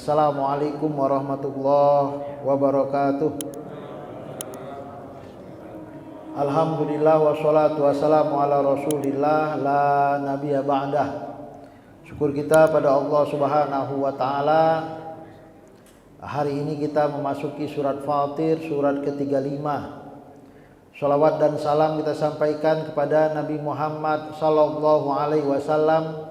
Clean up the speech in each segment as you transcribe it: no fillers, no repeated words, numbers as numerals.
Assalamualaikum warahmatullahi wabarakatuh. Alhamdulillah wassalatu wassalamu ala rasulillah la nabiyya ba'dah. Syukur kita pada Allah subhanahu wa ta'ala. Hari ini kita memasuki surat Fatir, surat ke-35. Shalawat dan salam kita sampaikan kepada Nabi Muhammad sallallahu alaihi wasallam,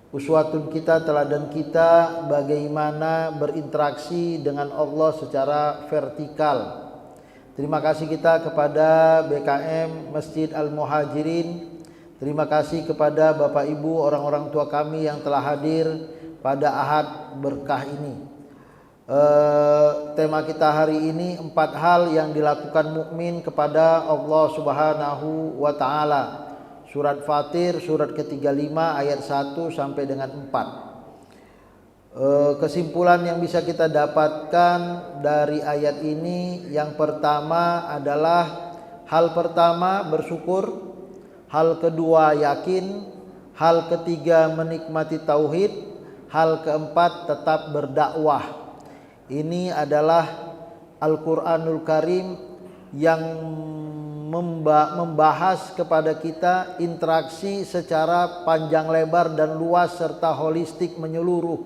uswatun kita, teladan kita bagaimana berinteraksi dengan Allah secara vertikal. Terima kasih kita kepada BKM Masjid Al-Muhajirin. Terima kasih kepada Bapak Ibu, orang-orang tua kami yang telah hadir pada Ahad berkah ini. Tema kita hari ini 4 hal yang dilakukan mukmin kepada Allah Subhanahu wa taala. Surat Fatir, surat ke-35 ayat 1 sampai dengan 4. Kesimpulan yang bisa kita dapatkan dari ayat ini, yang pertama adalah hal pertama bersyukur, hal kedua yakin, hal ketiga menikmati tauhid, hal keempat tetap berdakwah. Ini adalah Al-Quranul Karim yang membahas kepada kita interaksi secara panjang lebar dan luas serta holistik menyeluruh.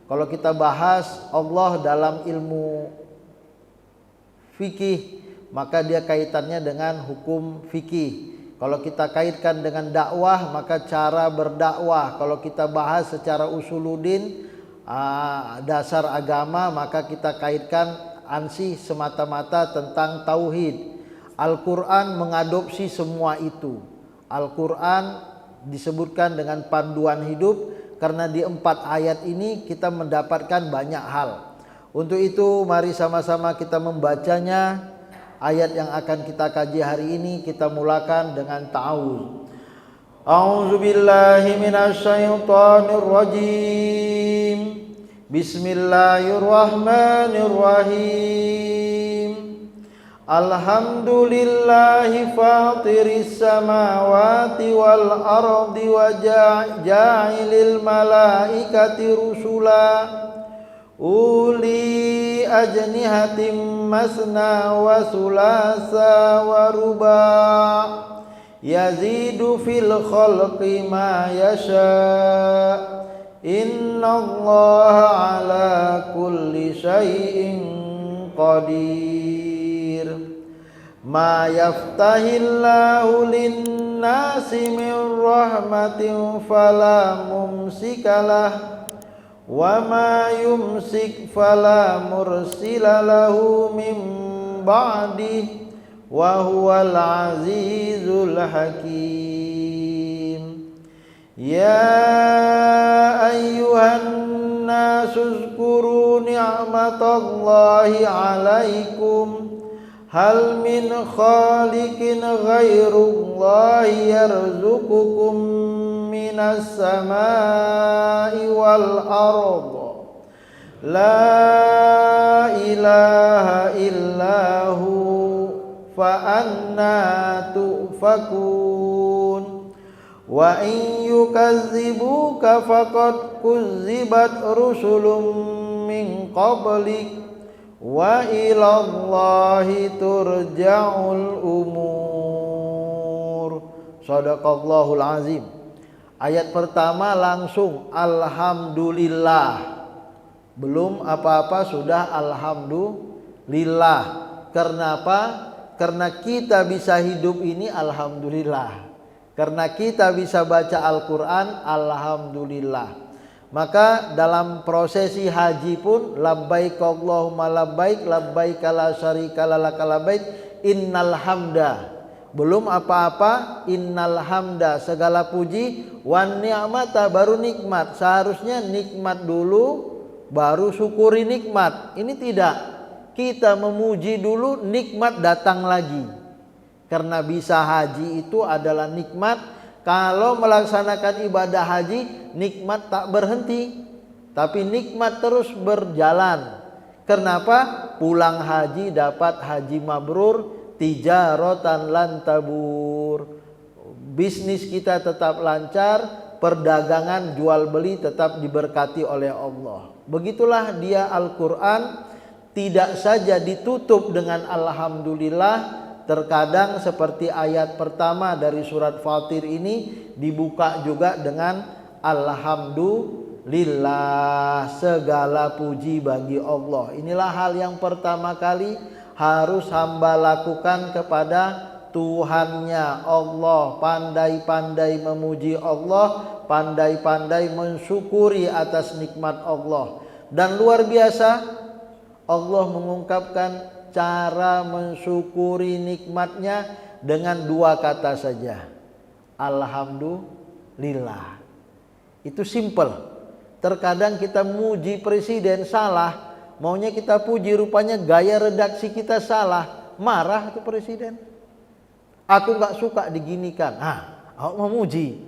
Kalau kita bahas Allah dalam ilmu fikih, maka dia kaitannya dengan hukum fikih. Kalau kita kaitkan dengan dakwah, maka cara berdakwah. Kalau kita bahas secara usuluddin, dasar agama, maka kita kaitkan ansih semata-mata tentang tauhid. Al-Quran mengadopsi semua itu. Al-Quran disebutkan dengan panduan hidup, karena di 4 ayat ini kita mendapatkan banyak hal. Untuk itu mari sama-sama kita membacanya. Ayat yang akan kita kaji hari ini kita mulakan dengan ta'awuz. A'udzu billahi minasyaitonir rajim. Bismillahirrahmanirrahim. Alhamdulillahi fatiris samawati wal ardi wa ja'ilil malaikati rusula uli ajnihatim masna wa sulasa wa ruba' yazidu fil khalqi ma yasha' innallaha ala kulli syai'in qadir. Ma yaftahillahu linnasi min rahmatin fala mumsikalah wa ma yumsik fala mursila lahu min ba'dih wa huwal azizul hakim. Ya ayyuhan nasu uzkuru ni'matallahi alaikum hal min khaliqin ghairullahi yarzuqukum minas samai wal ard la ilaha illahu fa anna tufakun wa in yukazzibuka faqad kuzzibat rusulun min qablik wa ilallahi turja'ul umur. Shadaqallahul azim. Ayat pertama langsung alhamdulillah. Belum apa-apa sudah alhamdulillah. Karena apa? Karena kita bisa hidup ini alhamdulillah. Karena kita bisa baca Al-Quran alhamdulillah. Maka dalam prosesi haji pun labbaik Allahumma labbaik labbaik la syarika laka labbaik innal hamda. Belum apa-apa innal hamda, segala puji, wan ni'mata, baru nikmat. Seharusnya nikmat dulu baru syukuri nikmat. Ini tidak. Kita memuji dulu, nikmat datang lagi. Karena bisa haji itu adalah nikmat. Kalau melaksanakan ibadah haji, nikmat tak berhenti, tapi nikmat terus berjalan. Kenapa? Pulang haji dapat haji mabrur, tijaratan lan tabur. Bisnis kita tetap lancar, perdagangan jual beli tetap diberkati oleh Allah. Begitulah dia Al-Quran tidak saja ditutup dengan alhamdulillah, terkadang seperti ayat pertama dari surat Fatir ini dibuka juga dengan alhamdulillah, segala puji bagi Allah. Inilah hal yang pertama kali harus hamba lakukan kepada Tuhannya Allah, pandai-pandai memuji Allah, pandai-pandai mensyukuri atas nikmat Allah. Dan luar biasa, Allah mengungkapkan cara mensyukuri nikmatnya dengan dua kata saja, alhamdulillah. Itu simple. Terkadang kita muji presiden salah, maunya kita puji, rupanya gaya redaksi kita salah, marah itu presiden. Aku gak suka diginikan. Aku memuji.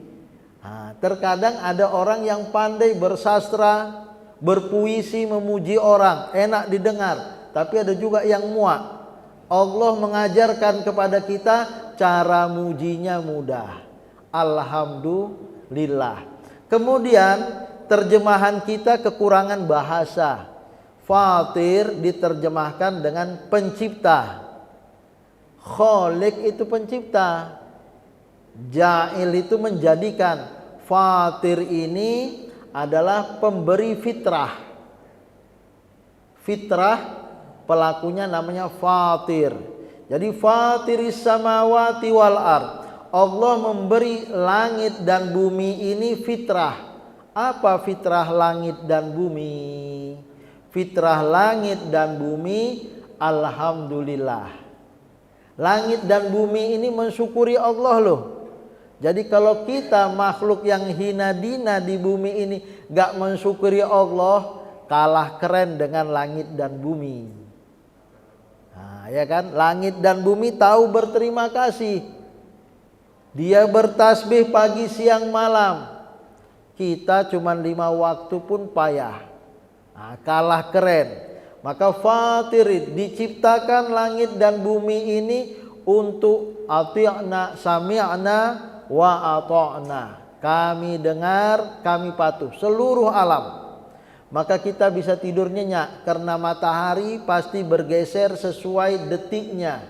Terkadang ada orang yang pandai bersastra, berpuisi, memuji orang, enak didengar. Tapi ada juga yang muak. Allah mengajarkan kepada kita cara mujinya mudah. Alhamdulillah. Kemudian terjemahan kita kekurangan bahasa. Fatir diterjemahkan dengan pencipta. Khalik itu pencipta, Ja'il itu menjadikan. Fatir ini adalah pemberi fitrah. Fitrah pelakunya namanya Fatir. Jadi Fatiris samawati wal ard, Allah memberi langit dan bumi ini fitrah. Apa fitrah langit dan bumi? Fitrah langit dan bumi alhamdulillah. Langit dan bumi ini mensyukuri Allah loh. Jadi kalau kita makhluk yang hina dina di bumi ini gak mensyukuri Allah, kalah keren dengan langit dan bumi. Ya kan? Langit dan bumi tahu berterima kasih. Dia bertasbih pagi siang malam. Kita cuma 5 waktu pun payah. Kalah keren. Maka Fatir diciptakan langit dan bumi ini untuk ati'na sami'na wa ata'na. Kami dengar, kami patuh, seluruh alam. Maka kita bisa tidur nyenyak karena matahari pasti bergeser sesuai detiknya,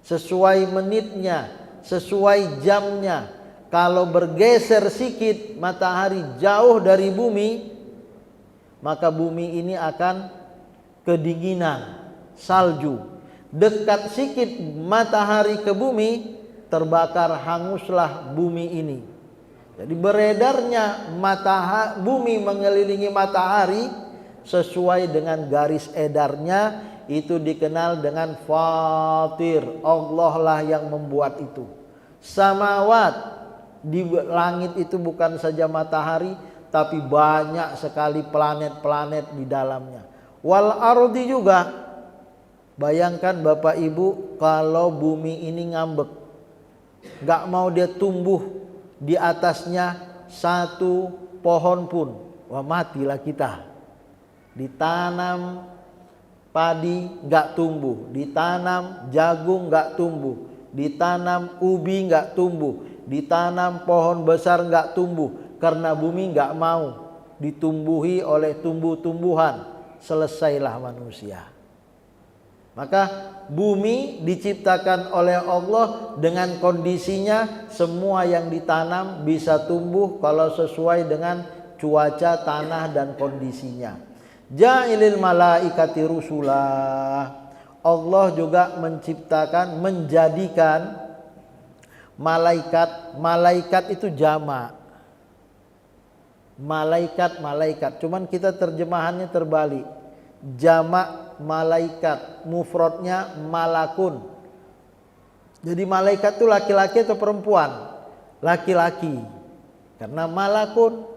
sesuai menitnya, sesuai jamnya. Kalau bergeser sedikit matahari jauh dari bumi, maka bumi ini akan kedinginan, salju. Dekat sedikit matahari ke bumi, terbakar, hanguslah bumi ini. Jadi beredarnya bumi mengelilingi matahari sesuai dengan garis edarnya, itu dikenal dengan Fatir. Allah lah yang membuat itu. Samawat, di langit itu bukan saja matahari, tapi banyak sekali planet-planet di dalamnya. Wal ardi juga. Bayangkan Bapak Ibu kalau bumi ini ngambek, gak mau dia tumbuh di atasnya satu pohon pun, wah matilah kita. Ditanam padi gak tumbuh, ditanam jagung gak tumbuh, ditanam ubi gak tumbuh, ditanam pohon besar gak tumbuh, karena bumi gak mau ditumbuhi oleh tumbuh-tumbuhan. Selesailah manusia. Maka bumi diciptakan oleh Allah dengan kondisinya, semua yang ditanam bisa tumbuh kalau sesuai dengan cuaca tanah dan kondisinya. Ja'ilil malaikati rusulah. Allah juga menciptakan, menjadikan malaikat. Malaikat itu jamak. Malaikat, cuman kita terjemahannya terbalik. Jamak malaikat, mufradnya malakun. Jadi malaikat itu laki-laki atau perempuan? Laki-laki. Karena malakun.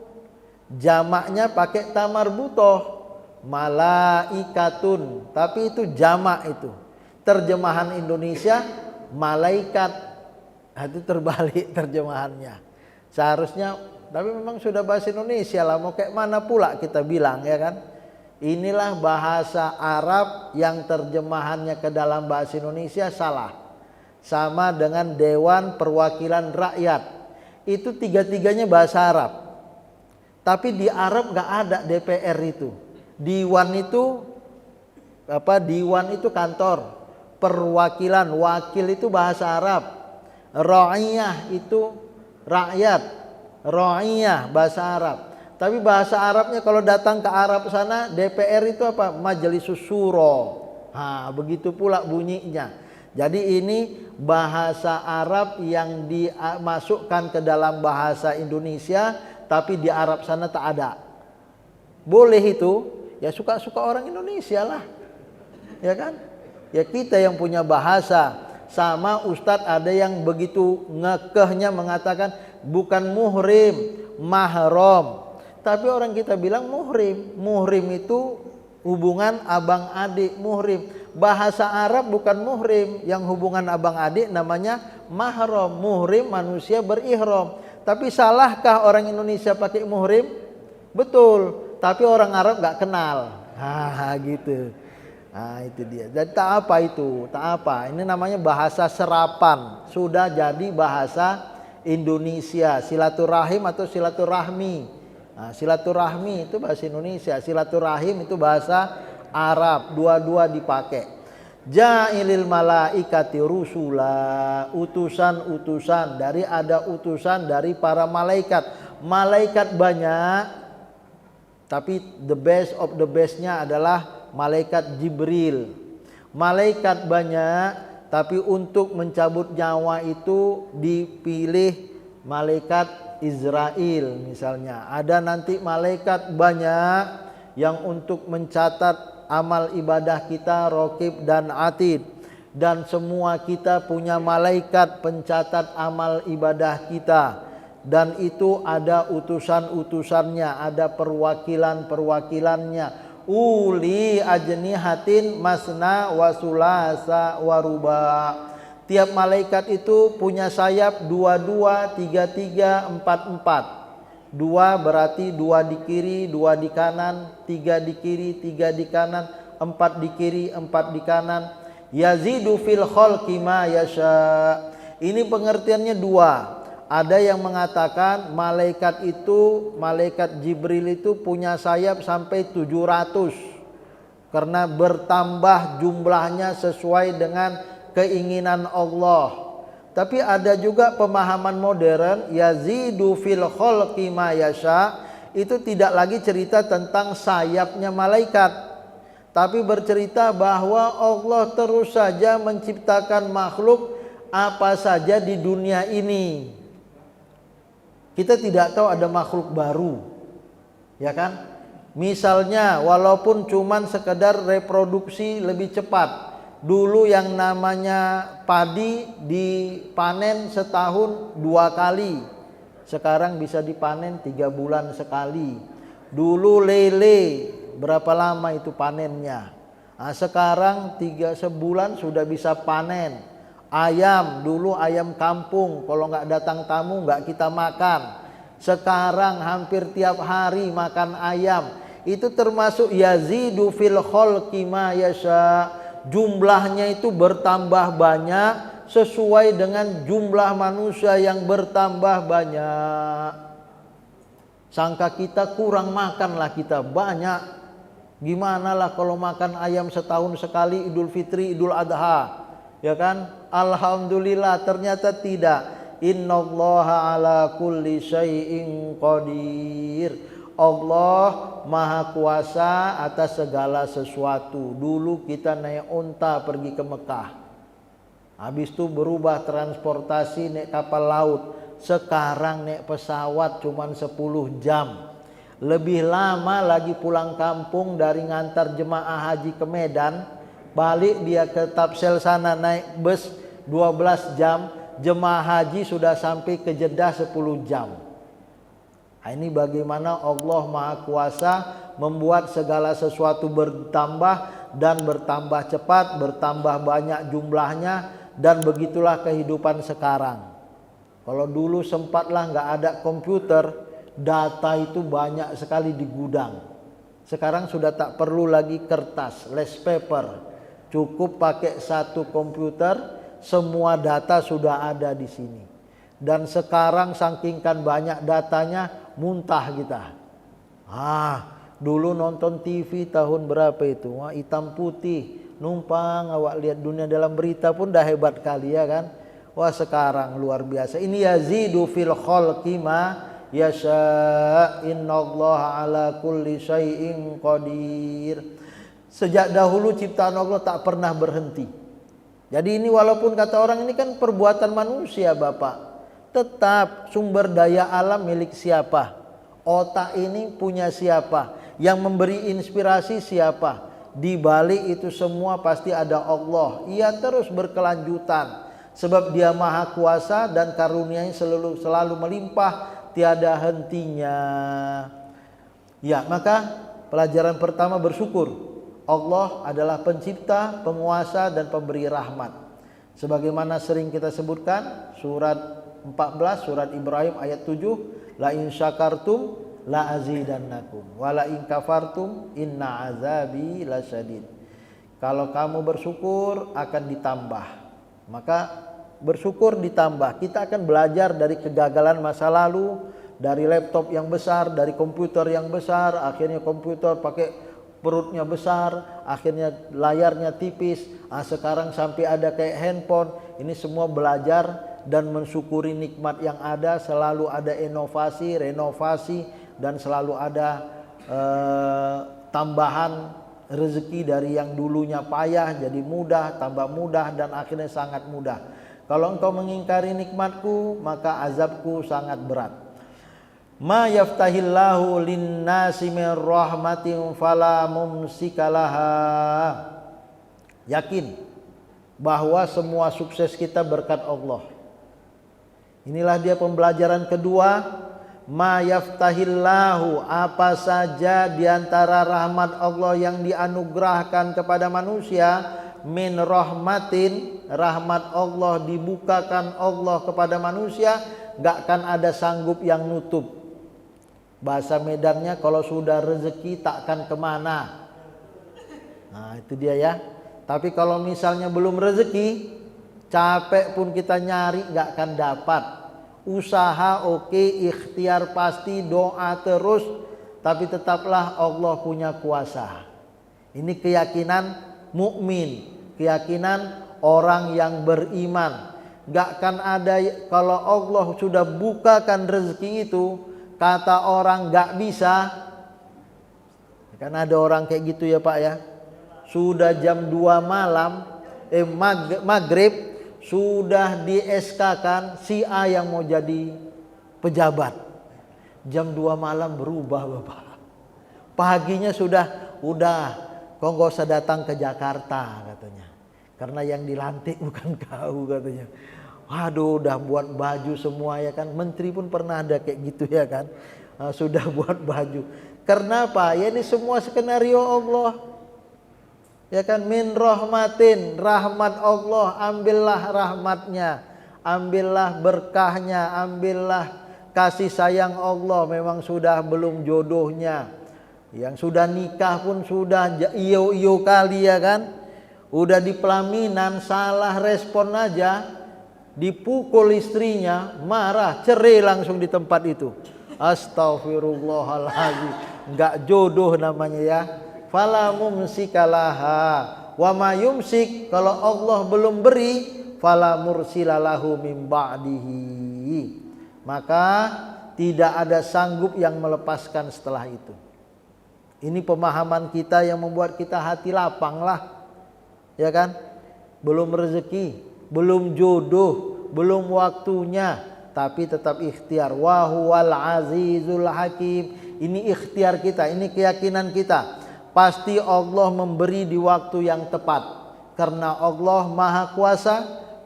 Jamaknya pakai tamar butoh, malaikatun, tapi itu jamak itu. Terjemahan Indonesia malaikat, itu terbalik terjemahannya. Seharusnya, tapi memang sudah bahasa Indonesia lah, mau kayak mana pula kita bilang, ya kan? Inilah bahasa Arab yang terjemahannya ke dalam bahasa Indonesia salah. Sama dengan Dewan Perwakilan Rakyat. Itu tiga-tiganya bahasa Arab. Tapi di Arab gak ada DPR itu. Diwan itu apa? Diwan itu kantor, perwakilan, wakil itu bahasa Arab. Ra'iyah itu rakyat, ra'iyah bahasa Arab. Tapi bahasa Arabnya kalau datang ke Arab sana, DPR itu apa? Majlisus Syuro. Nah, begitu pula bunyinya. Jadi ini bahasa Arab yang dimasukkan ke dalam bahasa Indonesia, tapi di Arab sana tak ada. Boleh itu, ya suka-suka orang Indonesia lah. Ya kan? Ya kita yang punya bahasa. Sama Ustadz ada yang begitu ngekehnya mengatakan bukan muhrim, mahram. Tapi orang kita bilang muhrim. Muhrim itu hubungan abang adik, muhrim. Bahasa Arab bukan muhrim, yang hubungan abang adik namanya mahram. Muhrim manusia berihram. Tapi salahkah orang Indonesia pakai muhrim? Betul, tapi orang Arab gak kenal. Gitu. Nah itu dia. Jadi tak apa itu, tak apa. Ini namanya bahasa serapan. Sudah jadi bahasa Indonesia. Silaturahim atau silaturahmi. Nah, silaturahmi itu bahasa Indonesia. Silaturahim itu bahasa Arab. Dua-dua dipakai. Ja'ilil malaikati rusula. Utusan-utusan. Ada utusan dari para malaikat. Malaikat banyak. Tapi the best of the bestnya adalah malaikat Jibril. Malaikat banyak, tapi untuk mencabut nyawa itu dipilih malaikat Israel misalnya. Ada nanti malaikat banyak yang untuk mencatat amal ibadah kita, Raqib dan Atid. Dan semua kita punya malaikat pencatat amal ibadah kita. Dan itu ada utusan-utusannya, ada perwakilan-perwakilannya. Uli ajnihatin masna wa sulasa wa ruba. Tiap malaikat itu punya sayap 22, 33, 44. 2 berarti 2 di kiri, 2 di kanan, 3 di kiri, 3 di kanan, 4 di kiri, 4 di kanan. Yazidu fil khalqi ma yasha. Ini pengertiannya dua. Ada yang mengatakan malaikat itu, malaikat Jibril itu punya sayap sampai 700. Karena bertambah jumlahnya sesuai dengan keinginan Allah. Tapi ada juga pemahaman modern, yazidu fil khalqi ma yasha. Itu tidak lagi cerita tentang sayapnya malaikat, tapi bercerita bahwa Allah terus saja menciptakan makhluk apa saja di dunia ini. Kita tidak tahu ada makhluk baru, ya kan? Misalnya walaupun cuman sekedar reproduksi lebih cepat. Dulu yang namanya padi dipanen setahun 2 kali. Sekarang bisa dipanen 3 bulan sekali. Dulu lele berapa lama itu panennya? Nah, sekarang 3 sebulan sudah bisa panen. Ayam, dulu ayam kampung, kalau nggak datang tamu nggak kita makan. Sekarang hampir tiap hari makan ayam. Itu termasuk yazidu fil khalqi ma yasha. Jumlahnya itu bertambah banyak sesuai dengan jumlah manusia yang bertambah banyak. Sangka kita kurang makan lah kita, banyak. Gimana lah kalau makan ayam setahun sekali, Idul Fitri, Idul Adha, ya kan? Alhamdulillah, ternyata tidak. Innallaha ala kulli syai'in qadir. Allah maha kuasa atas segala sesuatu. Dulu kita naik unta pergi ke Mekah. Habis itu berubah transportasi naik kapal laut. Sekarang naik pesawat cuman 10 jam. Lebih lama lagi pulang kampung dari ngantar jemaah haji ke Medan. Balik dia ke Tapsel sana naik bus 12 jam. Jemaah haji sudah sampai ke Jeddah 10 jam. Nah, ini bagaimana Allah Maha Kuasa membuat segala sesuatu bertambah dan bertambah cepat, bertambah banyak jumlahnya, dan begitulah kehidupan sekarang. Kalau dulu sempatlah nggak ada komputer, data itu banyak sekali di gudang. Sekarang sudah tak perlu lagi kertas, less paper. Cukup pakai satu komputer, semua data sudah ada di sini. Dan sekarang saking kan banyak datanya, muntah kita. Dulu nonton TV tahun berapa itu? Wah, hitam putih, numpang awak lihat dunia dalam berita pun dah hebat kali ya kan. Wah, sekarang luar biasa. Ini yazidu fil khalqi ma yasha, innallaha ala kulli syai'in qadir. Sejak dahulu ciptaan Allah tak pernah berhenti. Jadi ini walaupun kata orang ini kan perbuatan manusia Bapak, tetap sumber daya alam milik siapa? Otak ini punya siapa? Yang memberi inspirasi siapa? Di balik itu semua pasti ada Allah. Ia terus berkelanjutan sebab Dia Maha Kuasa dan karunia-Nya selalu melimpah, tiada hentinya. Ya, maka pelajaran pertama bersyukur. Allah adalah pencipta, penguasa dan pemberi rahmat. Sebagaimana sering kita sebutkan surat 14 surat Ibrahim ayat 7, la in syakartum la azidannakum wa la in kafartum inna azabi lasyadid. Kalau kamu bersyukur akan ditambah. Maka bersyukur ditambah. Kita akan belajar dari kegagalan masa lalu, dari laptop yang besar, dari komputer yang besar, akhirnya komputer pakai perutnya besar, akhirnya layarnya tipis, sekarang sampai ada kayak handphone. Ini semua belajar dan mensyukuri nikmat yang ada. Selalu ada inovasi, renovasi, dan selalu ada tambahan rezeki dari yang dulunya payah jadi mudah, tambah mudah, dan akhirnya sangat mudah. Kalau engkau mengingkari nikmatku, maka azabku sangat berat. Ma yaftahillahu linnasi min rahmatin fala mumsikalaha. Yakin bahwa semua sukses kita berkat Allah. Inilah dia pembelajaran kedua. Ma yaftahillahu, apa saja diantara rahmat Allah yang dianugerahkan kepada manusia, min rahmatin, rahmat Allah dibukakan Allah kepada manusia, gak akan ada sanggup yang nutup. Bahasa Medannya kalau sudah rezeki takkan kemana. Nah itu dia ya. Tapi kalau misalnya belum rezeki, capek pun kita nyari gak akan dapat. Usaha oke, ikhtiar pasti, doa terus, tapi tetaplah Allah punya kuasa. Ini keyakinan mukmin, keyakinan orang yang beriman. Gak akan ada, kalau Allah sudah bukakan rezeki itu, kata orang gak bisa. Kan ada orang kayak gitu ya Pak ya. Sudah jam 2 malam, maghrib, sudah di SK-kan si A yang mau jadi pejabat. Jam 2 malam berubah Bapak. Paginya udah kau gak usah datang ke Jakarta katanya. Karena yang dilantik bukan kau katanya. Waduh, udah buat baju semua ya kan. Menteri pun pernah ada kayak gitu ya kan. Sudah buat baju. Karena apa? Ya ini semua skenario Allah. Ya kan, min rahmatin, rahmat Allah, ambillah rahmatnya, ambillah berkahnya, ambillah kasih sayang Allah. Memang sudah belum jodohnya. Yang sudah nikah pun sudah iyo kali ya kan. Udah di pelaminan salah respon aja, dipukul istrinya, marah, cerai langsung di tempat itu. Astaghfirullahaladzim, nggak jodoh namanya ya. Fala mumsikalaha wa ma yumsik, kalau Allah belum beri, fala mursilalahu min ba'dihi, maka tidak ada sanggup yang melepaskan setelah itu. Ini pemahaman kita yang membuat kita hati lapang lah. Ya kan? Belum rezeki, belum jodoh, belum waktunya, tapi tetap ikhtiar. Wa huwal azizul hakim. Ini ikhtiar kita, ini keyakinan kita. Pasti Allah memberi di waktu yang tepat. Karena Allah Maha Kuasa,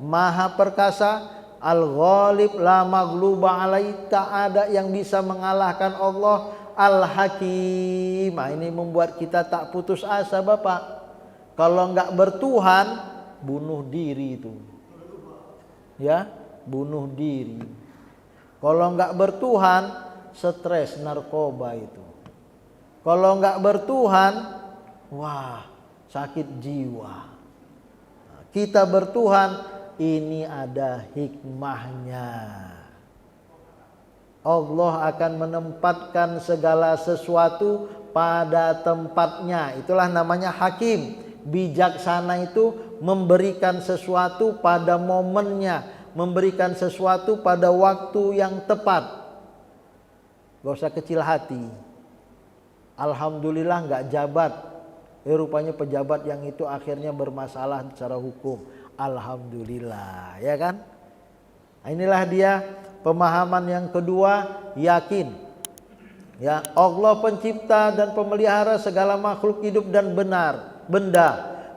Maha Perkasa, Al-Ghalib la maghluba alaih, tak ada yang bisa mengalahkan Allah. Al-Hakim. Nah, ini membuat kita tak putus asa Bapak. Kalau enggak bertuhan, bunuh diri itu. Ya, bunuh diri. Kalau enggak bertuhan, stres, narkoba itu. Kalau enggak bertuhan, wah, sakit jiwa. Kita bertuhan, ini ada hikmahnya. Allah akan menempatkan segala sesuatu pada tempatnya. Itulah namanya hakim. Bijaksana itu memberikan sesuatu pada momennya, memberikan sesuatu pada waktu yang tepat. Gak usah kecil hati. Alhamdulillah gak jabat. Rupanya pejabat yang itu akhirnya bermasalah secara hukum. Alhamdulillah, ya kan? Nah, inilah dia pemahaman yang kedua, yakin. Ya, Allah pencipta dan pemelihara segala makhluk hidup dan benda.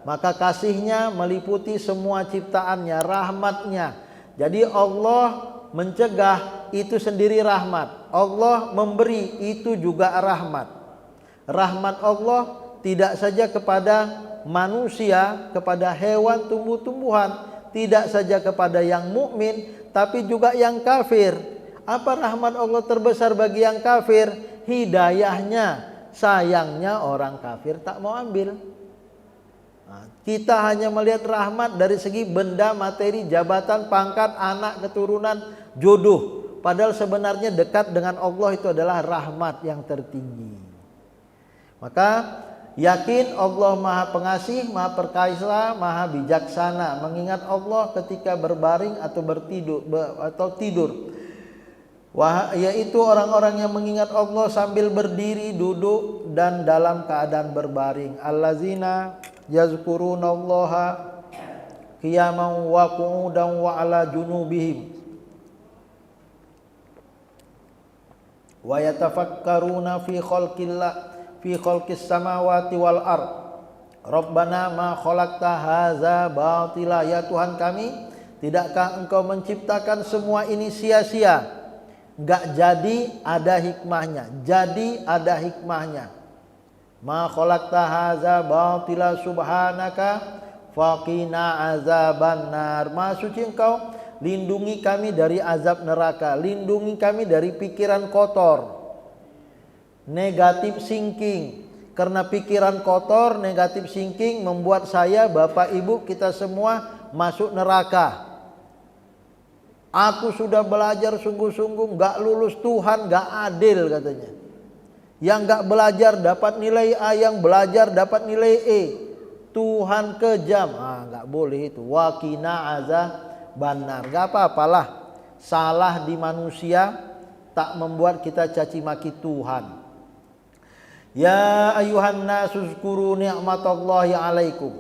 Maka kasihnya meliputi semua ciptaannya, rahmatnya. Jadi Allah mencegah, itu sendiri rahmat. Allah memberi, itu juga rahmat. Rahmat Allah tidak saja kepada manusia, kepada hewan, tumbuh-tumbuhan, tidak saja kepada yang mukmin, tapi juga yang kafir. Apa rahmat Allah terbesar bagi yang kafir? Hidayahnya. Sayangnya orang kafir tak mau ambil. Nah, kita hanya melihat rahmat dari segi benda, materi, jabatan, pangkat, anak, keturunan, jodoh. Padahal sebenarnya dekat dengan Allah itu adalah rahmat yang tertinggi. Maka yakin Allah Maha Pengasih, Maha Perkasa, Maha Bijaksana. Mengingat Allah ketika berbaring atau tidur. Yaitu orang-orang yang mengingat Allah sambil berdiri, duduk, dan dalam keadaan berbaring. Allazina yazkurunallaha qiyaman wa qu'udan wa ala junubihim wa yatafakkaruna fi khalqis samawati wal ard. Rabbana ma khalaqta hadza batila. Ya Tuhan kami, tidakkah Engkau menciptakan semua ini sia-sia? Enggak jadi, ada hikmahnya. Jadi ada hikmahnya. Ma khalaqta hadza batila subhanaka faqina azabannar. Maha suci Engkau, lindungi kami dari azab neraka, lindungi kami dari pikiran kotor. Negatif thinking. Karena pikiran kotor, negatif thinking membuat saya, Bapak Ibu, kita semua masuk neraka. Aku sudah belajar sungguh-sungguh, gak lulus, Tuhan gak adil katanya. Yang gak belajar dapat nilai A, yang belajar dapat nilai E. Tuhan kejam. Gak boleh itu. Wakina azabannar. Gak apa-apalah. Salah di manusia tak membuat kita caci maki Tuhan. Ya ayuhan nasu zkuru ni'matallahi alaikum.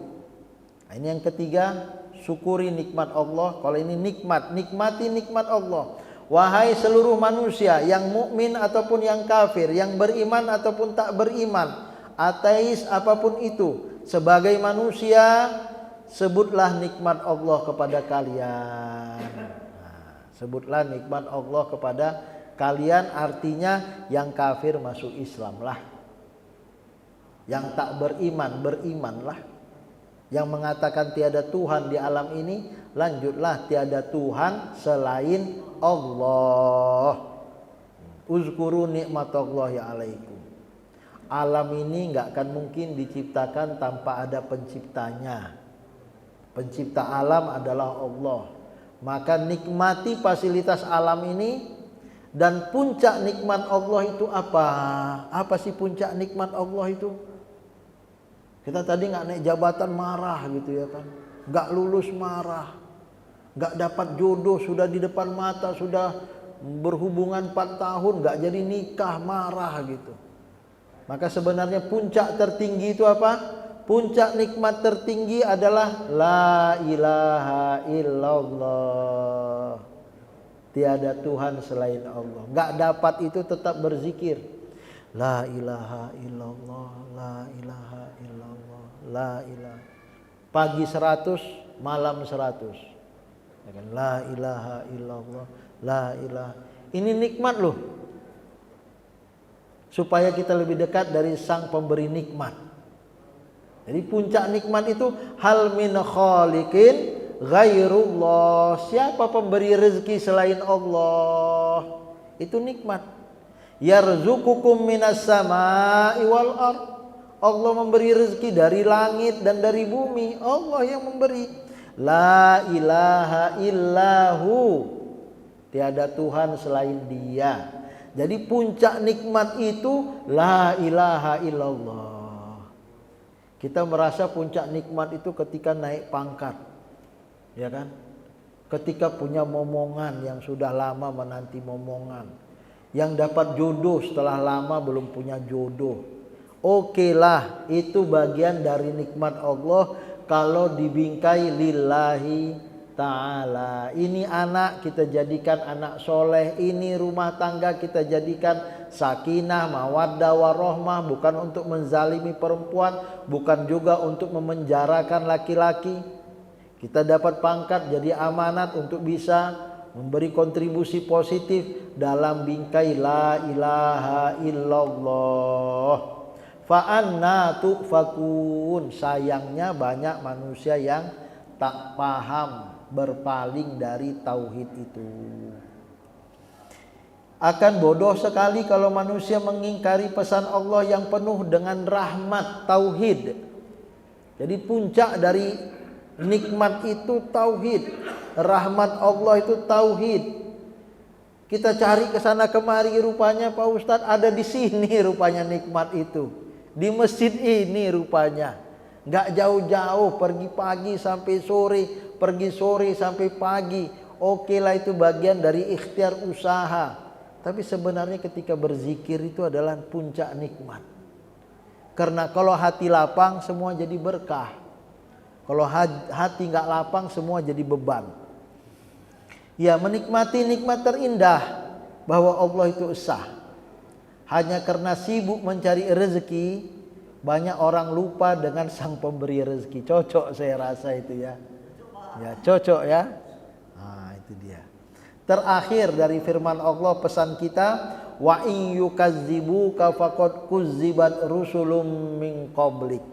Nah, ini yang ketiga, syukuri nikmat Allah. Kalau ini nikmati nikmat Allah. Wahai seluruh manusia, yang mukmin ataupun yang kafir, yang beriman ataupun tak beriman, ateis apapun itu, sebagai manusia sebutlah nikmat Allah kepada kalian. Nah, sebutlah nikmat Allah kepada kalian, artinya yang kafir masuk Islam lah. Yang tak beriman, berimanlah. Yang mengatakan tiada Tuhan di alam ini, lanjutlah tiada Tuhan selain Allah. Uzkuru nikmatallahi alaikum. Alam ini enggak akan mungkin diciptakan tanpa ada penciptanya. Pencipta alam adalah Allah. Maka nikmati fasilitas alam ini. Dan puncak nikmat Allah itu apa? Apa sih puncak nikmat Allah itu? Kita tadi nggak naik jabatan marah gitu ya kan, nggak lulus marah, nggak dapat jodoh sudah di depan mata, sudah berhubungan 4 tahun nggak jadi nikah, marah gitu. Maka sebenarnya puncak tertinggi itu apa? Puncak nikmat tertinggi adalah la ilaha illallah. Tiada Tuhan selain Allah. Nggak dapat itu tetap berzikir. La ilaha illallah, la ilaha illallah, la ilaha. Pagi 100, malam 100. La ilaha illallah, la ilaha. Ini nikmat loh. Supaya kita lebih dekat dari sang pemberi nikmat. Jadi puncak nikmat itu hal min khaliqin ghairullah. Siapa pemberi rezeki selain Allah? Itu nikmat. Yarzuqukum minas sama'i wal ard. Allah memberi rezeki dari langit dan dari bumi. Allah yang memberi. La ilaha illahu. Tiada Tuhan selain Dia. Jadi puncak nikmat itu la ilaha illallah. Kita merasa puncak nikmat itu ketika naik pangkat, ya kan? Ketika punya momongan yang sudah lama menanti momongan, yang dapat jodoh setelah lama belum punya jodoh. Oke lah, itu bagian dari nikmat Allah kalau dibingkai lillahi ta'ala. Ini anak kita jadikan anak soleh, ini rumah tangga kita jadikan sakinah, mawaddah, warohmah, bukan untuk menzalimi perempuan, bukan juga untuk memenjarakan laki-laki. Kita dapat pangkat jadi amanat untuk bisa memberi kontribusi positif dalam bingkai la ilaha illallah. Fa'anna tu'fakun. Sayangnya banyak manusia yang tak paham, berpaling dari tauhid itu. Akan bodoh sekali kalau manusia mengingkari pesan Allah yang penuh dengan rahmat tauhid. Jadi puncak dari nikmat itu tauhid. Rahmat Allah itu tauhid. Kita cari ke sana kemari, rupanya Pak Ustadz ada di sini rupanya nikmat itu. Di masjid ini rupanya. Nggak jauh-jauh, pergi pagi sampai sore, pergi sore sampai pagi. Oke lah, itu bagian dari ikhtiar usaha. Tapi sebenarnya ketika berzikir itu adalah puncak nikmat. Karena kalau hati lapang semua jadi berkah. Kalau hati nggak lapang semua jadi beban. Ya, menikmati nikmat terindah bahwa Allah itu esa. Hanya karena sibuk mencari rezeki, banyak orang lupa dengan sang pemberi rezeki. Cocok saya rasa itu ya. Ya cocok ya. Nah itu dia. Terakhir dari firman Allah pesan kita, wa in yukazzibuka faqad kuzzibat rusulun min qablik.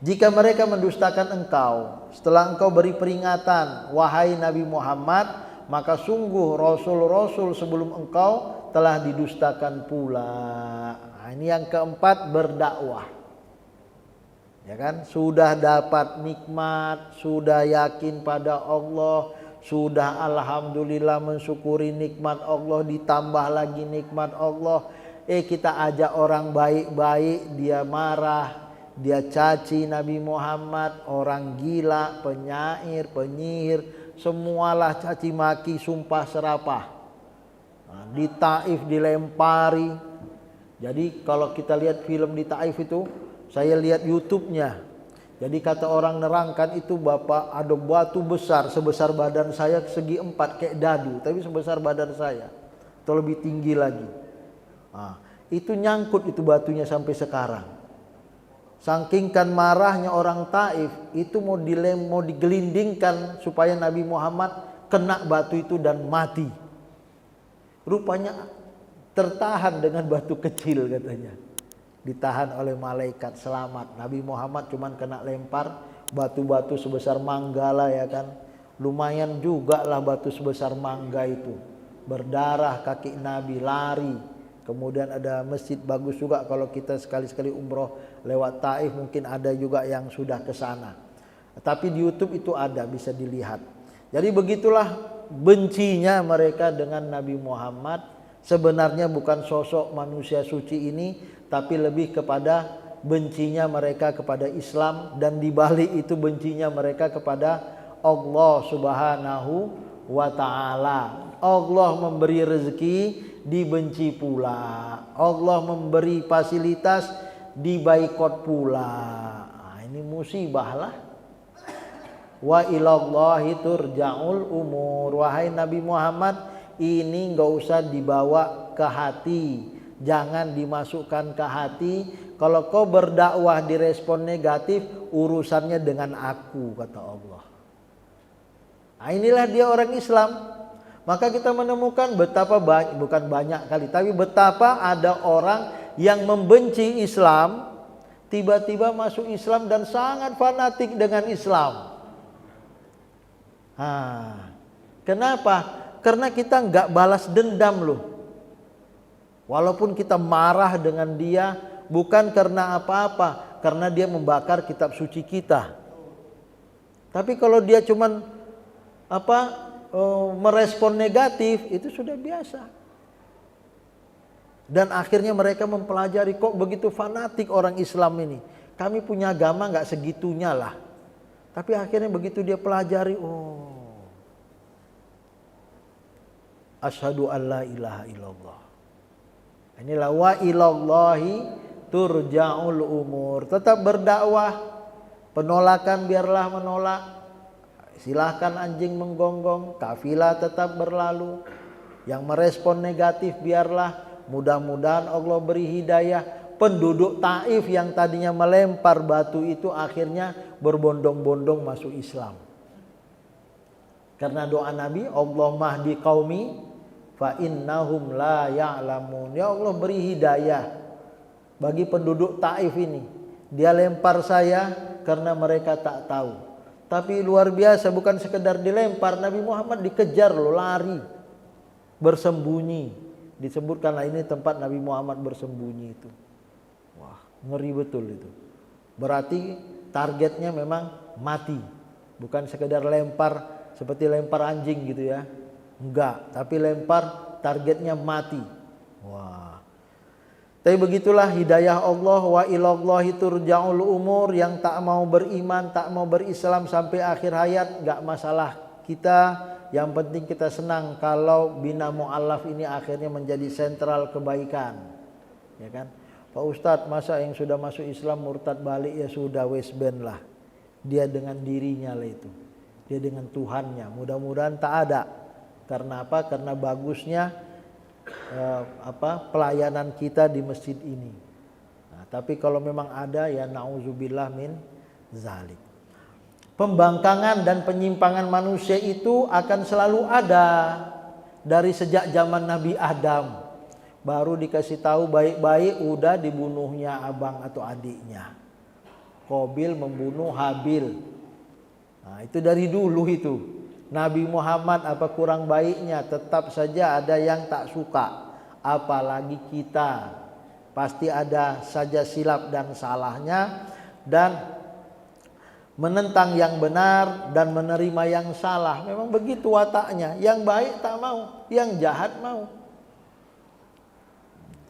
Jika mereka mendustakan engkau setelah engkau beri peringatan, wahai Nabi Muhammad, maka sungguh rasul-rasul sebelum engkau telah didustakan pula. Nah, ini yang keempat, berdakwah. Ya kan? Sudah dapat nikmat, sudah yakin pada Allah, sudah alhamdulillah mensyukuri nikmat Allah, ditambah lagi nikmat Allah. Kita ajak orang baik-baik, dia marah, dia caci Nabi Muhammad, orang gila, penyair, penyihir, semualah caci maki, sumpah serapah. Nah, di Taif dilempari. Jadi kalau kita lihat film di Taif itu, saya lihat YouTube-nya. Jadi kata orang nerangkan itu, Bapak, ada batu besar sebesar badan saya segi 4 kayak dadu, tapi sebesar badan saya atau lebih tinggi lagi. Nah, itu nyangkut itu batunya sampai sekarang. Saking kan marahnya orang Taif, itu mau digelindingkan supaya Nabi Muhammad kena batu itu dan mati. Rupanya tertahan dengan batu kecil katanya. Ditahan oleh malaikat, selamat. Nabi Muhammad cuman kena lempar batu-batu sebesar mangga lah ya kan. Lumayan juga lah batu sebesar mangga itu. Berdarah kaki Nabi, lari. Kemudian ada masjid bagus juga kalau kita sekali-sekali umroh lewat Taif, mungkin ada juga yang sudah ke sana. Tapi di YouTube itu ada, bisa dilihat. Jadi begitulah bencinya mereka dengan Nabi Muhammad. Sebenarnya bukan sosok manusia suci ini, tapi lebih kepada bencinya mereka kepada Islam, dan dibalik itu bencinya mereka kepada Allah Subhanahu wa ta'ala. Allah memberi rezeki, dibenci pula. Allah memberi fasilitas, dibaikot pula. Nah, ini musibah lah. Wa ilallahi turja'ul umur. Wahai Nabi Muhammad, ini enggak usah dibawa ke hati, jangan dimasukkan ke hati. Kalau kau berdakwah direspon negatif, urusannya dengan aku, kata Allah. Nah, inilah dia orang Islam. Maka kita menemukan betapa banyak, bukan banyak kali, tapi betapa ada orang yang membenci Islam, tiba-tiba masuk Islam dan sangat fanatik dengan Islam. Kenapa? Karena kita nggak balas dendam loh. Walaupun kita marah dengan dia, bukan karena apa-apa, karena dia membakar kitab suci kita. Tapi kalau dia cuman merespon negatif, itu sudah biasa. Dan akhirnya mereka mempelajari, kok begitu fanatik orang Islam ini. Kami punya agama nggak segitunya lah. Tapi akhirnya begitu dia pelajari, oh, asyhadu an la ilaha illallah. Inilah wa ilallahi turja'ul umur. Tetap berdakwah, penolakan biarlah menolak. Silahkan anjing menggonggong, kafilah tetap berlalu. Yang merespon negatif biarlah. Mudah-mudahan Allah beri hidayah. Penduduk Taif yang tadinya melempar batu itu akhirnya berbondong-bondong masuk Islam. Karena doa Nabi, Allah mahdi qaumi fa innahum la ya'lamun. Ya Allah beri hidayah bagi penduduk Taif ini. Dia lempar saya karena mereka tak tahu. Tapi luar biasa, bukan sekedar dilempar, Nabi Muhammad dikejar loh, lari, bersembunyi. Disebutkanlah ini tempat Nabi Muhammad bersembunyi itu. Wah, ngeri betul itu. Berarti targetnya memang mati. Bukan sekedar lempar seperti lempar anjing gitu ya. Enggak, tapi lempar targetnya mati. Wah. Tapi begitulah hidayah Allah, wa ilallahi turja'ul umur. Yang tak mau beriman, tak mau berislam sampai akhir hayat, enggak masalah kita. Yang penting kita senang kalau bina mu'allaf ini akhirnya menjadi sentral kebaikan. Ya kan? Pak Ustadz, masa yang sudah masuk Islam murtad balik, ya sudah, wes ben lah. Dia dengan dirinya lah itu. Dia dengan Tuhannya. Mudah-mudahan tak ada. Karena apa? Karena bagusnya pelayanan kita di masjid ini. Nah, tapi kalau memang ada, ya na'udzubillah min zalik. Pembangkangan dan penyimpangan manusia itu akan selalu ada dari sejak zaman Nabi Adam. Baru dikasih tahu baik-baik udah dibunuhnya abang atau adiknya. Qabil membunuh Habil. Nah, itu dari dulu itu. Nabi Muhammad apa kurang baiknya, tetap saja ada yang tak suka. Apalagi kita. Pasti ada saja silap dan salahnya, dan menentang yang benar dan menerima yang salah. Memang begitu wataknya. Yang baik tak mau, yang jahat mau.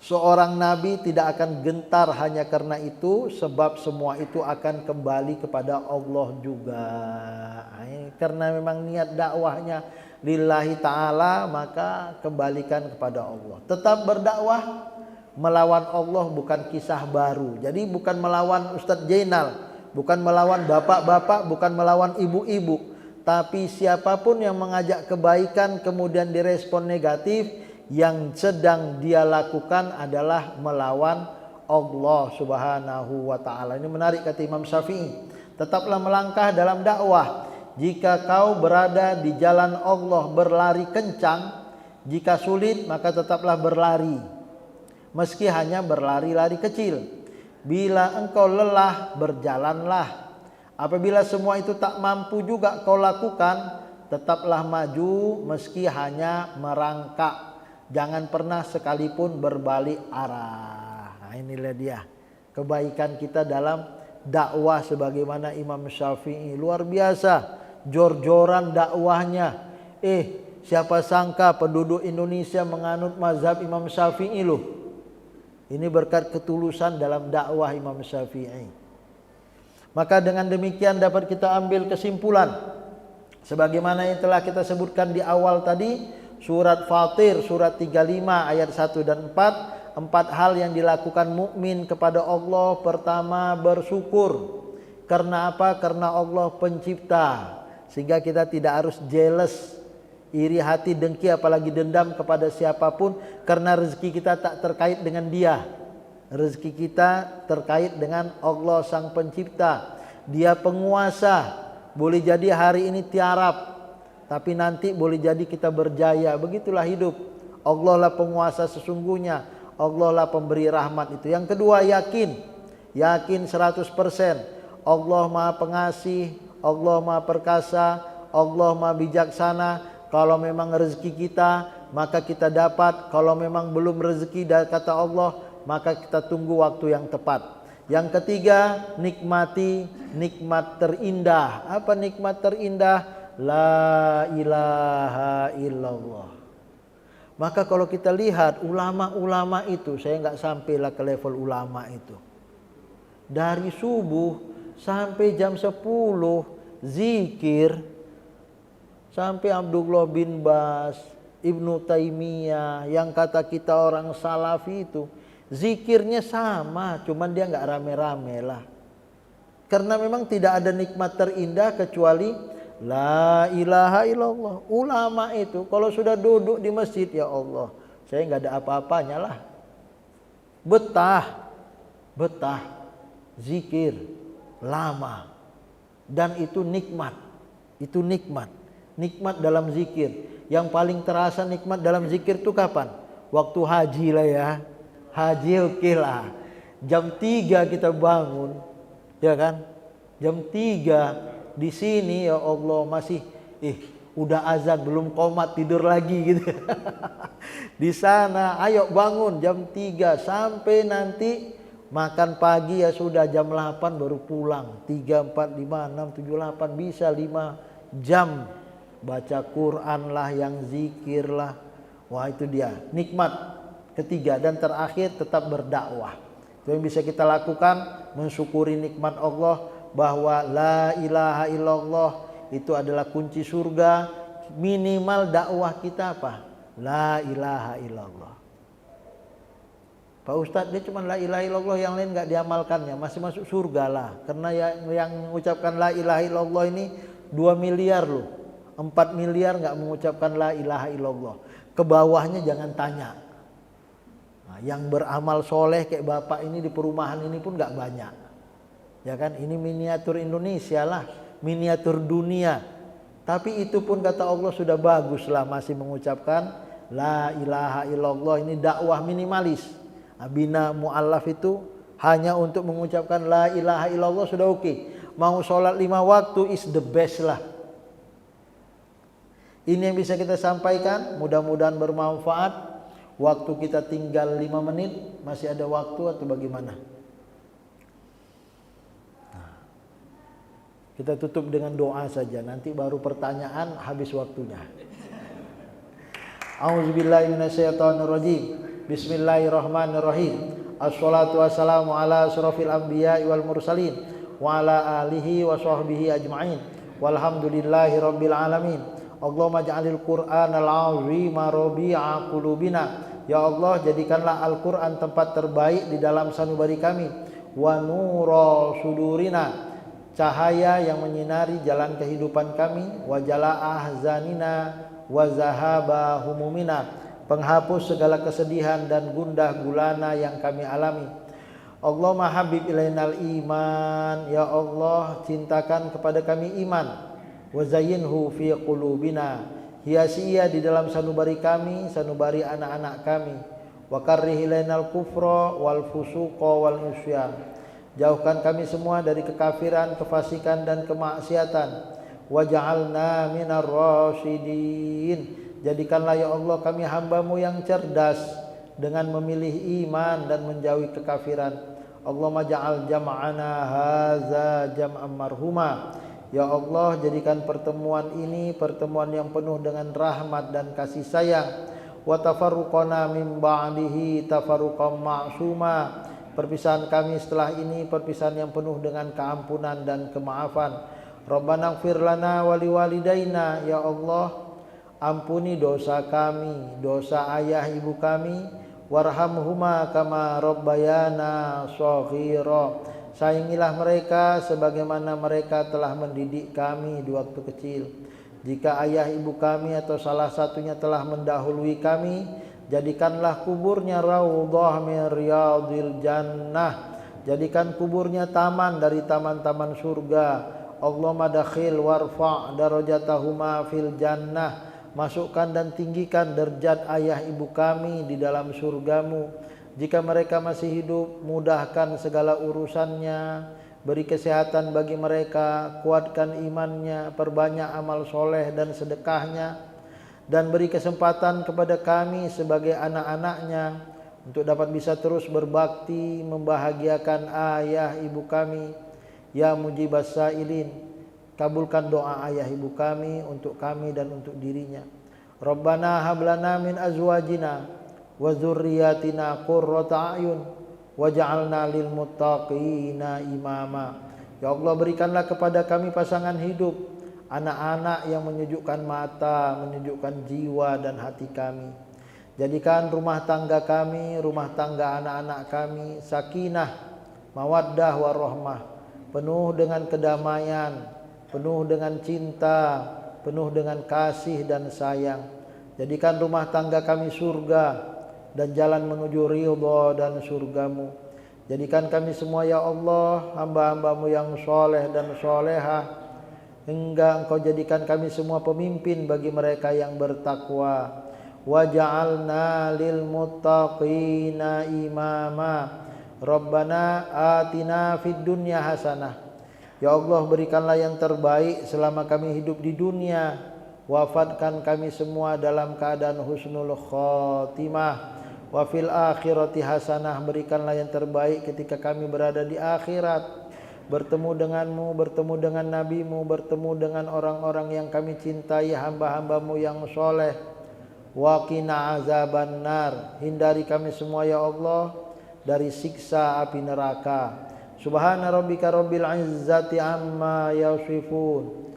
Seorang nabi tidak akan gentar hanya karena itu, sebab semua itu akan kembali kepada Allah juga. Karena memang niat dakwahnya lillahi ta'ala, maka kembalikan kepada Allah. Tetap berdakwah, melawan Allah bukan kisah baru. Jadi bukan melawan Ustadz Jainal, bukan melawan bapak-bapak, bukan melawan ibu-ibu. Tapi siapapun yang mengajak kebaikan kemudian direspon negatif, yang sedang dia lakukan adalah melawan Allah subhanahu wa ta'ala. Ini menarik kata Imam Syafi'i. Tetaplah melangkah dalam dakwah. Jika kau berada di jalan Allah berlari kencang, jika sulit maka tetaplah berlari. Meski hanya berlari-lari kecil. Bila engkau lelah, berjalanlah. Apabila semua itu tak mampu juga kau lakukan, tetaplah maju meski hanya merangkak. Jangan pernah sekalipun berbalik arah. Nah, inilah dia kebaikan kita dalam dakwah sebagaimana Imam Syafi'i. Luar biasa jor-joran dakwahnya. Siapa sangka penduduk Indonesia menganut mazhab Imam Syafi'i loh. Ini berkat ketulusan dalam dakwah Imam Syafi'i. Maka dengan demikian dapat kita ambil kesimpulan sebagaimana yang telah kita sebutkan di awal tadi. Surat Fatir, surat 35 ayat 1 dan 4. 4 hal yang dilakukan mukmin kepada Allah. Pertama, bersyukur. Karena apa? Karena Allah pencipta. Sehingga kita tidak harus jealous, iri hati, dengki, apalagi dendam kepada siapapun. Karena rezeki kita tak terkait dengan dia. Rezeki kita terkait dengan Allah sang pencipta. Dia penguasa. Boleh jadi hari ini tiarap, tapi nanti boleh jadi kita berjaya. Begitulah hidup. Allah lah penguasa sesungguhnya. Allah lah pemberi rahmat itu. Yang kedua, yakin. Yakin 100%. Allah maha pengasih. Allah maha perkasa. Allah maha bijaksana. Kalau memang rezeki kita, maka kita dapat. Kalau memang belum rezeki, kata Allah, maka kita tunggu waktu yang tepat. Yang ketiga, nikmati nikmat terindah. Apa nikmat terindah? La ilaha illallah. Maka kalau kita lihat ulama-ulama itu, saya nggak sampailah ke level ulama itu. Dari subuh sampai jam 10 zikir, sampai Abdullah bin Bas, Ibnu Taimiyah yang kata kita orang salafi itu zikirnya sama, cuman dia nggak rame-rame lah. Karena memang tidak ada nikmat terindah kecuali la ilaha illallah. Ulama itu kalau sudah duduk di masjid, ya Allah, saya nggak ada apa-apanya lah. Betah, zikir lama, dan itu nikmat. Itu nikmat dalam zikir. Yang paling terasa nikmat dalam zikir itu kapan? Waktu haji lah ya. Haji oke lah. Jam 3 kita bangun, ya kan? Jam 3 di sini, ya Allah, masih udah azan belum qomat tidur lagi gitu. Di sana ayo bangun jam 3 sampai nanti makan pagi, ya sudah jam 8 baru pulang. 3, 4, 5, 6, 7, 8 bisa 5 jam baca Quran lah, yang zikir lah. Wah, itu dia nikmat ketiga. Dan terakhir tetap berdakwah. Itu yang bisa kita lakukan, mensyukuri nikmat Allah bahwa la ilaha illallah itu adalah kunci surga. Minimal dakwah kita apa? La ilaha illallah. Pak Ustadz, dia cuma la ilaha illallah, yang lain nggak diamalkannya, masih masuk surga lah. Karena yang mengucapkan la ilaha illallah ini 2 miliar loh, 4 miliar nggak mengucapkan la ilaha illallah. Ke bawahnya jangan tanya. Nah, yang beramal soleh kayak bapak ini di perumahan ini pun nggak banyak, ya kan? Ini miniatur Indonesia lah, miniatur dunia. Tapi itu pun kata Allah sudah bagus lah, masih mengucapkan la ilaha illallah. Ini dakwah minimalis. Bina mu'allaf itu hanya untuk mengucapkan la ilaha illallah sudah oke. Mau sholat 5 waktu is the best lah. Ini yang bisa kita sampaikan, mudah-mudahan bermanfaat. Waktu kita tinggal 5 menit, masih ada waktu atau bagaimana? Nah, kita tutup dengan doa saja, nanti baru pertanyaan habis waktunya. A'udzubillahi minasyaitonirrajim. Bismillahirrahmanirrahim. Assalatu wassalamu ala asyrafil anbiya'i wal mursalin wa ala alihi wa sahbihi ajma'in. Walhamdulillahi rabbil alamin. Allahumma ja'alil Qur'anal 'azima rabi'a qulubina. Ya Allah, jadikanlah Al-Qur'an tempat terbaik di dalam sanubari kami. Wa nura sudurina, cahaya yang menyinari jalan kehidupan kami. Wa jala'ah zanina wa zahaba humumina, penghapus segala kesedihan dan gundah gulana yang kami alami. Allahumma habib ilainal iman. Ya Allah, cintakan kepada kami iman. Wa zayyinhu fi qulubina, hiasi ia di dalam sanubari kami, sanubari anak-anak kami. Wa karrih ilainal kufra wal fusuqa wal isyan, jauhkan kami semua dari kekafiran, kefasikan dan kemaksiatan. Waj'alna minar rasyidin, jadikanlah ya Allah kami hamba-Mu yang cerdas dengan memilih iman dan menjauhi kekafiran. Allahumma ja'al jam'ana haza jam'an marhuma. Ya Allah, jadikan pertemuan ini pertemuan yang penuh dengan rahmat dan kasih sayang. Wa tafarruqana min ba'dihi tafarruqan ma'suma, perpisahan kami setelah ini perpisahan yang penuh dengan keampunan dan kemaafan. Rabbana ighfir lana wa liwalidaina, ya Allah, ampuni dosa kami, dosa ayah ibu kami. Warhamhuma kama rabbayana shaghira, sayangilah mereka sebagaimana mereka telah mendidik kami di waktu kecil. Jika ayah ibu kami atau salah satunya telah mendahului kami, jadikanlah kuburnya raudhah min riyadil jannah, jadikan kuburnya taman dari taman-taman surga. Allahumma dakhil warfa' darajatahuma fil jannah, masukkan dan tinggikan derajat ayah ibu kami di dalam surgamu. Jika mereka masih hidup, mudahkan segala urusannya, beri kesehatan bagi mereka, kuatkan imannya, perbanyak amal soleh dan sedekahnya, dan beri kesempatan kepada kami sebagai anak-anaknya untuk dapat bisa terus berbakti membahagiakan ayah ibu kami. Ya mujibas sailin, kabulkan doa ayah ibu kami untuk kami dan untuk dirinya. Rabbana hab lana min azwajina wa dzurriyyatina qurrata a'yun waj'alna lil muttaqina imama. Ya Allah, berikanlah kepada kami pasangan hidup, anak-anak yang menyejukkan mata, menyejukkan jiwa dan hati kami. Jadikan rumah tangga kami, rumah tangga anak-anak kami sakinah, mawaddah warahmah, penuh dengan kedamaian, penuh dengan cinta, penuh dengan kasih dan sayang. Jadikan rumah tangga kami surga dan jalan menuju ridha dan surgamu. Jadikan kami semua ya Allah hamba-hambamu yang soleh dan solehah, hingga Engkau jadikan kami semua pemimpin bagi mereka yang bertakwa. Waj'alna lil muttaqina imama. Rabbana atina fid dunya hasanah. Ya Allah, berikanlah yang terbaik selama kami hidup di dunia. Wafatkan kami semua dalam keadaan husnul khotimah. Wa fil akhirati hasanah, berikanlah yang terbaik ketika kami berada di akhirat, bertemu denganmu, bertemu dengan nabimu, bertemu dengan orang-orang yang kami cintai, hamba-hambamu yang soleh. Wa qina azaban nar, hindari kami semua ya Allah dari siksa api neraka. Subhana rabbika rabbil izzati amma yasifun,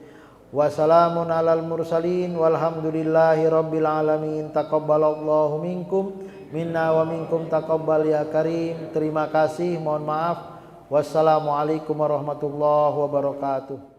wa salamun alal mursalin, walhamdulillahi rabbil alamin. Taqabbalallahu minkum minna wa minkum taqabbal ya karim. Terima kasih, mohon maaf. Wassalamualaikum warahmatullahi wabarakatuh.